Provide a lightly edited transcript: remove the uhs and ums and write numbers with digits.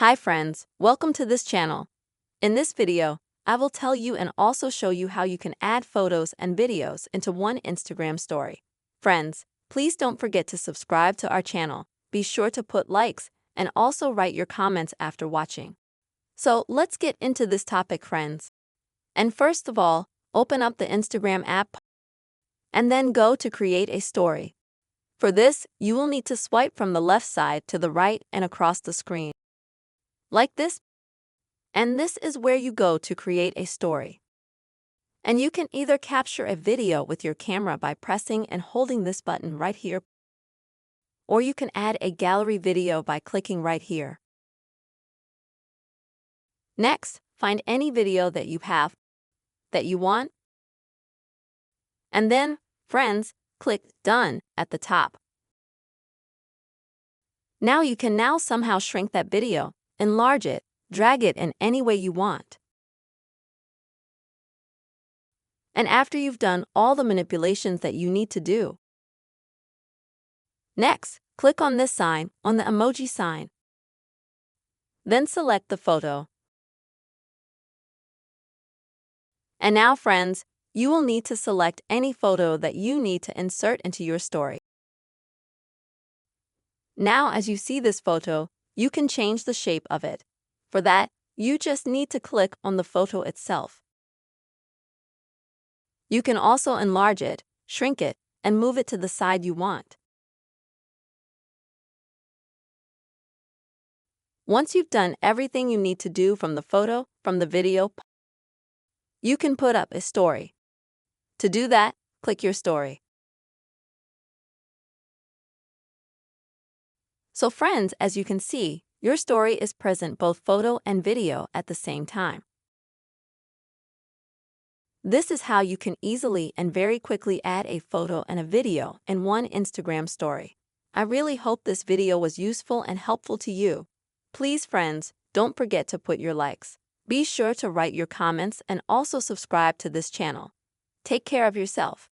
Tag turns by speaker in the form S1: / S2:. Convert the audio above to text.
S1: Hi friends, welcome to this channel. In this video, I will tell you and also show you how you can add photos and videos into one Instagram story. Friends, please don't forget to subscribe to our channel, be sure to put likes, and also write your comments after watching. So let's get into this topic, friends. And first of all, open up the Instagram app and then go to create a story. For this, you will need to swipe from the left side to the right and across the screen. Like this. And this is where you go to create a story. And you can either capture a video with your camera by pressing and holding this button right here, or you can add a gallery video by clicking right here. Next, find any video that you have that you want, and then, friends, click Done at the top. Now you can somehow shrink that video, enlarge it, drag it in any way you want. And after you've done all the manipulations that you need to do, next, click on this sign, on the emoji sign. Then select the photo. And now, friends, you will need to select any photo that you need to insert into your story. Now, as you see this photo, you can change the shape of it. For that, you just need to click on the photo itself. You can also enlarge it, shrink it, and move it to the side you want. Once you've done everything you need to do from the photo, from the video, you can put up a story. To do that, click your story. So friends, as you can see, your story is present both photo and video at the same time. This is how you can easily and very quickly add a photo and a video in one Instagram story. I really hope this video was useful and helpful to you. Please, friends, don't forget to put your likes. Be sure to write your comments and also subscribe to this channel. Take care of yourself.